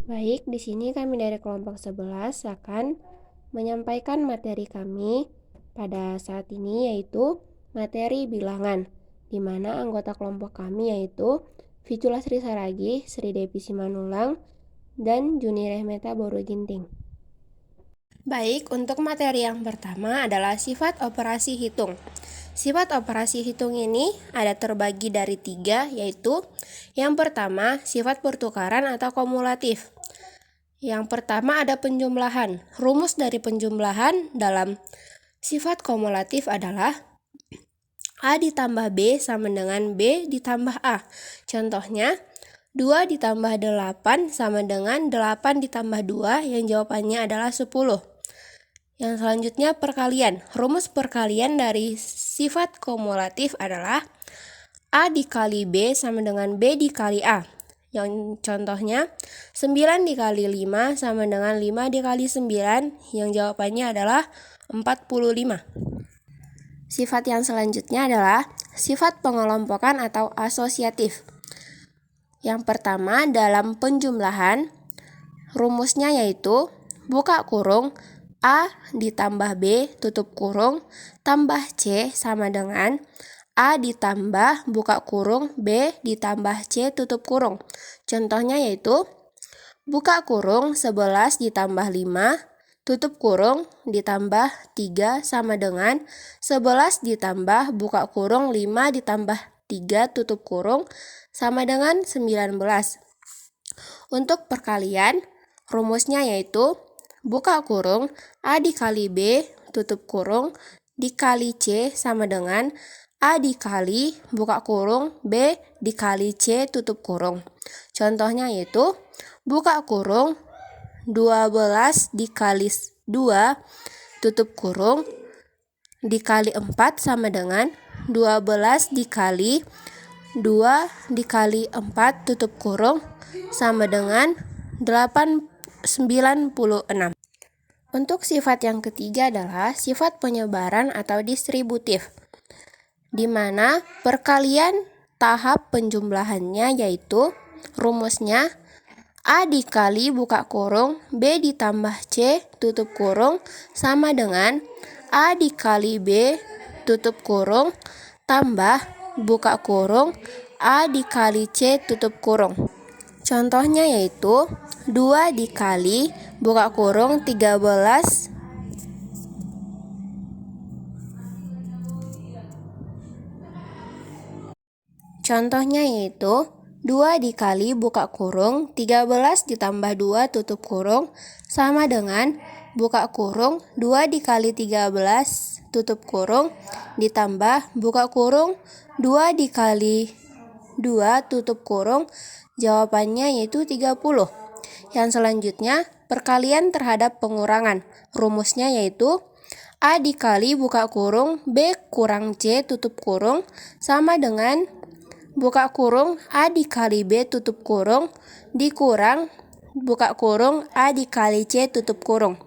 Baik, di sini kami dari kelompok 11 akan menyampaikan materi kami pada saat ini, yaitu materi bilangan, di mana anggota kelompok kami yaitu Ficula Sri Saragi, Sri Devi Simanulang, dan Juni Rehmeta Boru Ginting. Baik, untuk materi yang pertama adalah sifat operasi hitung. Sifat operasi hitung ini ada terbagi dari 3, yaitu yang pertama sifat pertukaran atau kumulatif. Yang pertama ada penjumlahan. Rumus dari penjumlahan dalam sifat kumulatif adalah A ditambah B sama dengan B ditambah A. Contohnya, 2 ditambah 8 sama dengan 8 ditambah 2 yang jawabannya adalah 10. Yang selanjutnya perkalian. Rumus perkalian dari sifat kumulatif adalah A dikali B sama dengan B dikali A. Yang contohnya 9 dikali 5 sama dengan 5 dikali 9, yang jawabannya adalah 45. Sifat yang selanjutnya adalah sifat pengelompokan atau asosiatif. Yang pertama dalam penjumlahan, rumusnya yaitu buka kurung A ditambah B tutup kurung tambah C sama dengan A ditambah buka kurung B ditambah C tutup kurung. Contohnya yaitu buka kurung 11 ditambah 5 tutup kurung ditambah 3 sama dengan 11 ditambah buka kurung 5 ditambah 3 tutup kurung sama dengan 19. Untuk perkalian, rumusnya yaitu buka kurung A dikali B tutup kurung dikali C sama dengan A dikali buka kurung B dikali C tutup kurung. Contohnya yaitu buka kurung 12 dikali 2 tutup kurung dikali 4 sama dengan 12 dikali 2 dikali 4 tutup kurung sama dengan 96. Untuk sifat yang ketiga adalah sifat penyebaran atau distributif, di mana perkalian tahap penjumlahannya yaitu rumusnya A dikali buka kurung B ditambah C tutup kurung sama dengan A dikali B tutup kurung tambah buka kurung A dikali C tutup kurung. Contohnya yaitu 2 dikali buka kurung 13 Contohnya yaitu 2 dikali buka kurung 13 ditambah 2 tutup kurung sama dengan buka kurung 2 dikali 13 tutup kurung ditambah buka kurung 2 dikali 2 tutup kurung, jawabannya yaitu 30. Yang selanjutnya perkalian terhadap pengurangan. Rumusnya yaitu A dikali buka kurung B kurang C tutup kurung sama dengan buka kurung A dikali B tutup kurung dikurang buka kurung A dikali C tutup kurung.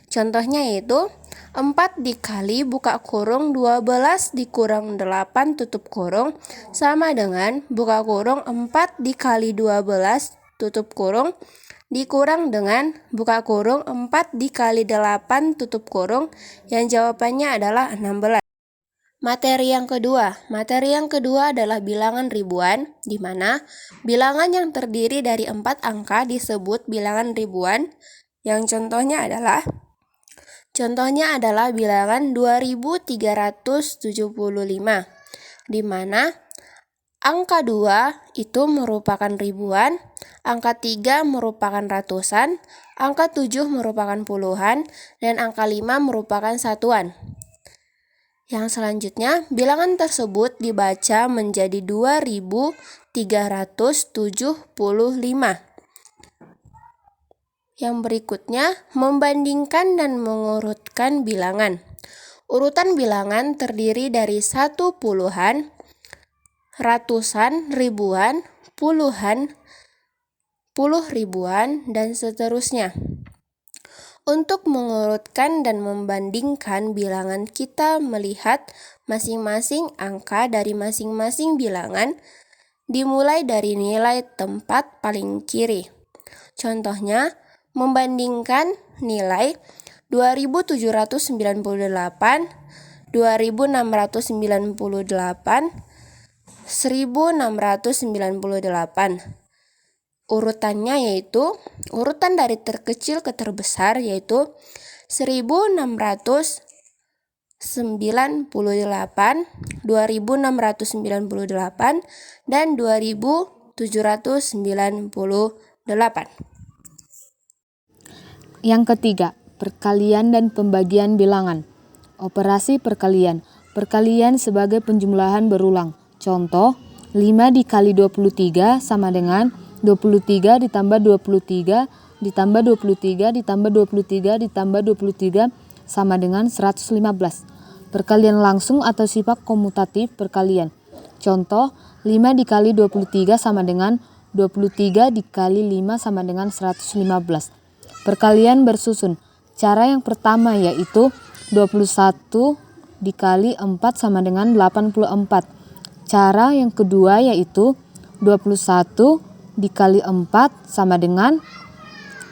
Contohnya yaitu 4 dikali buka kurung 12 dikurang 8 tutup kurung sama dengan buka kurung 4 dikali 12 tutup kurung dikurang dengan buka kurung 4 dikali 8 tutup kurung, yang jawabannya adalah 16. Materi yang kedua adalah bilangan ribuan, di mana bilangan yang terdiri dari 4 angka disebut bilangan ribuan. Yang contohnya adalah bilangan 2375, di mana angka 2 itu merupakan ribuan, angka 3 merupakan ratusan, angka 7 merupakan puluhan, dan angka 5 merupakan satuan. Yang selanjutnya, bilangan tersebut dibaca menjadi 2375. Yang berikutnya, membandingkan dan mengurutkan bilangan. Urutan bilangan terdiri dari 1 puluhan, ratusan, ribuan, puluhan, puluh ribuan, dan seterusnya. Untuk mengurutkan dan membandingkan bilangan, kita melihat masing-masing angka dari masing-masing bilangan dimulai dari nilai tempat paling kiri. Contohnya, membandingkan nilai 2798, 2698, 1698. Urutannya yaitu urutan dari terkecil ke terbesar yaitu 1698, 2698, dan 2798. Yang ketiga, perkalian dan pembagian bilangan. Operasi perkalian. Perkalian sebagai penjumlahan berulang. Contoh, 5 dikali 23 sama dengan 23 ditambah 23 ditambah 23 ditambah 23 ditambah 23 sama dengan 115. Perkalian langsung atau sifat komutatif perkalian. Contoh, 5 dikali 23 sama dengan 23 dikali 5 sama dengan 115. Perkalian bersusun. Cara yang pertama yaitu 21 dikali 4 sama dengan 84. Cara yang kedua yaitu 21 dikali 4 sama dengan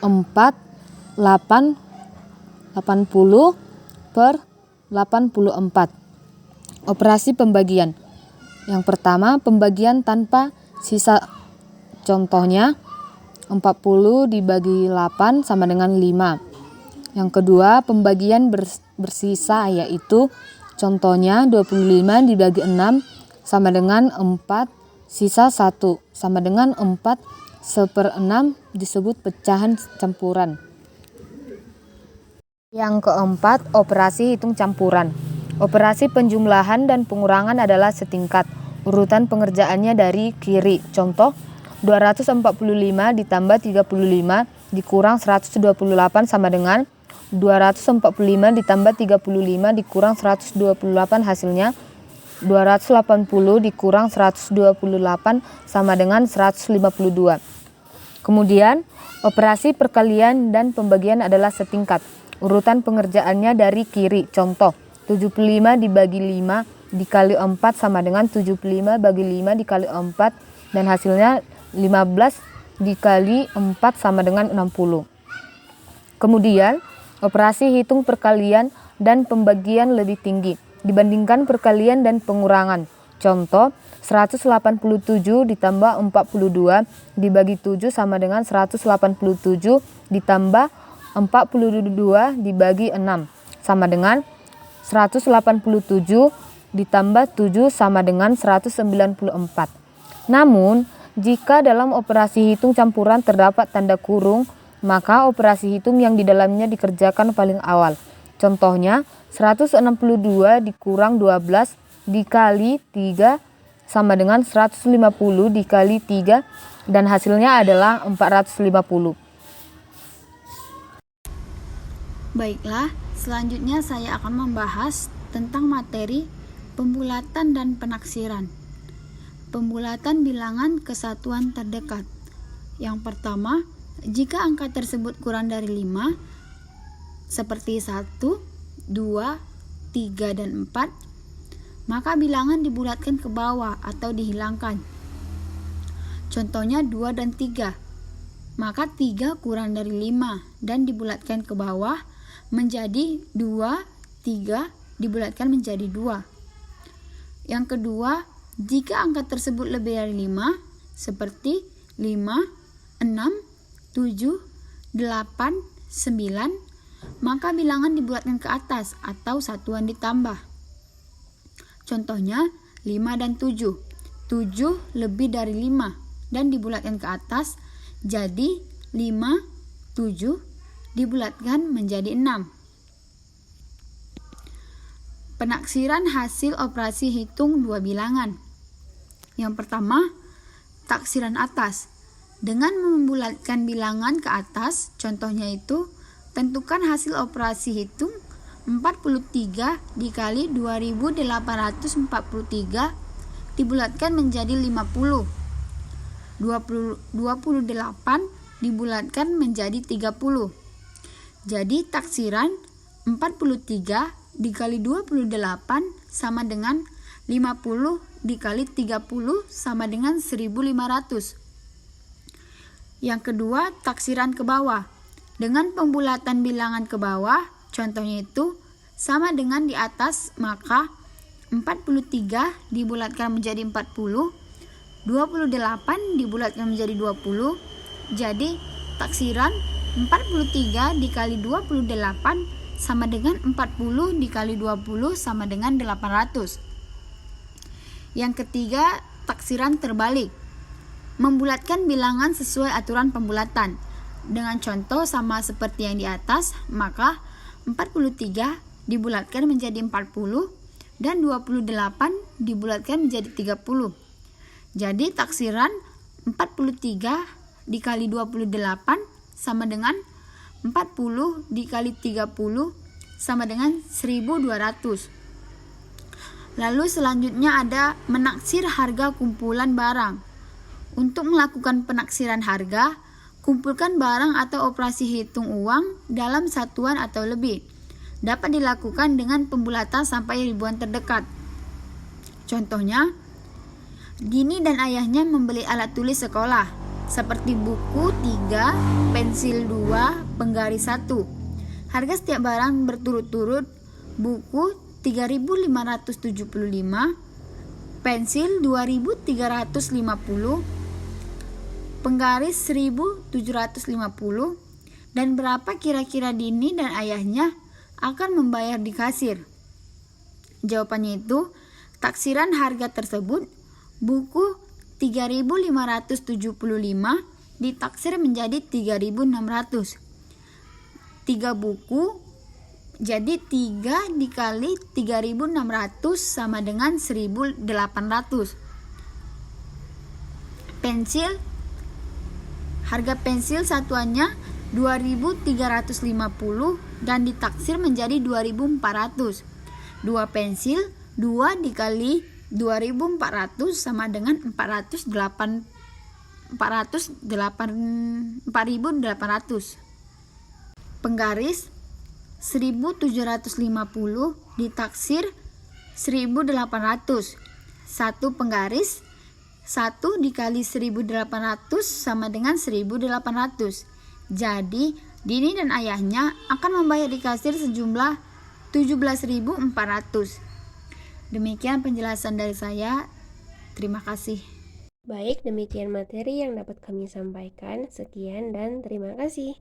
80 per 84. Operasi pembagian. Yang pertama, pembagian tanpa sisa. Contohnya, 40 dibagi 8 sama dengan 5. Yang kedua, pembagian bersisa yaitu contohnya 25 dibagi 6 sama dengan 4, sisa 1 sama dengan 4/6 disebut pecahan campuran. Yang keempat, operasi hitung campuran. Operasi penjumlahan dan pengurangan adalah setingkat. Urutan pengerjaannya dari kiri. Contoh, 245 ditambah 35 dikurang 128 sama dengan 245 ditambah 35 dikurang 128, hasilnya 280 dikurang 128 sama dengan 152. Kemudian, operasi perkalian dan pembagian adalah setingkat. Urutan pengerjaannya dari kiri. Contoh, 75 dibagi 5 dikali 4 sama dengan 75 bagi 5 dikali 4 dan hasilnya 15 dikali 4 sama dengan 60. Kemudian, operasi hitung perkalian dan pembagian lebih tinggi dibandingkan perkalian dan pengurangan. Contoh, 187 ditambah 42 dibagi 7 sama dengan 187 ditambah 42 dibagi 6 sama dengan 187 ditambah 7 sama dengan 194. Namun, jika dalam operasi hitung campuran terdapat tanda kurung, maka operasi hitung yang di dalamnya dikerjakan paling awal. Contohnya, 162 dikurang 12 dikali 3 sama dengan 150 dikali 3 dan hasilnya adalah 450. Baiklah, selanjutnya saya akan membahas tentang materi pembulatan dan penaksiran. Pembulatan bilangan kesatuan terdekat. Yang pertama, jika angka tersebut kurang dari 5, seperti 1, 2, 3, dan 4, maka bilangan dibulatkan ke bawah atau dihilangkan. Contohnya 2 dan 3, maka 3 kurang dari 5 dan dibulatkan ke bawah menjadi 2, 3 dibulatkan menjadi 2. Yang kedua, jika angka tersebut lebih dari 5, seperti 5, 6, 7, 8, 9, maka bilangan dibulatkan ke atas atau satuan ditambah. Contohnya 5 dan 7. 7 lebih dari 5 dan dibulatkan ke atas, jadi 5, 7 dibulatkan menjadi 6. Penaksiran hasil operasi hitung dua bilangan. Yang pertama, taksiran atas. Dengan membulatkan bilangan ke atas, contohnya itu, tentukan hasil operasi hitung 43 dikali 2843 dibulatkan menjadi 50. 28 dibulatkan menjadi 30. Jadi taksiran 43 dikali 28 sama dengan 50 dikali 30 sama dengan 1500. Yang kedua, taksiran ke bawah. Dengan pembulatan bilangan ke bawah, contohnya itu sama dengan di atas, maka 43 dibulatkan menjadi 40, 28 dibulatkan menjadi 20. Jadi taksiran 43 dikali 28 sama dengan 40 dikali 20 sama dengan 800. Yang ketiga, taksiran terbalik. Membulatkan bilangan sesuai aturan pembulatan. Dengan contoh sama seperti yang di atas, maka 43 dibulatkan menjadi 40 dan 28 dibulatkan menjadi 30. Jadi taksiran 43 dikali 28 sama dengan 40 dikali 30 sama dengan 1200. Lalu selanjutnya ada menaksir harga kumpulan barang. Untuk melakukan penaksiran harga, kumpulkan barang atau operasi hitung uang dalam satuan atau lebih. Dapat dilakukan dengan pembulatan sampai ribuan terdekat. Contohnya, Dini dan ayahnya membeli alat tulis sekolah, seperti buku 3, pensil 2, penggaris 1. Harga setiap barang berturut-turut, buku 3.575, pensil 2.350, penggaris 1.750, dan berapa kira-kira Dini dan ayahnya akan membayar di kasir? Jawabannya itu, taksiran harga tersebut, buku 3.575 ditaksir menjadi 3.600. 3 buku, jadi 3 dikali 3.600 sama dengan 1.800. Pensil, harga pensil satuannya 2.350 dan ditaksir menjadi 2.400. 2 pensil, 2 dikali 2.400 sama dengan 4.800. Penggaris 1.750 ditaksir 1.800. 1 penggaris 1 dikali 1.800 sama dengan 1.800. Jadi Dini dan ayahnya akan membayar di kasir sejumlah 17.400. Demikian penjelasan dari saya. Terima kasih. Baik, demikian materi yang dapat kami sampaikan. Sekian dan terima kasih.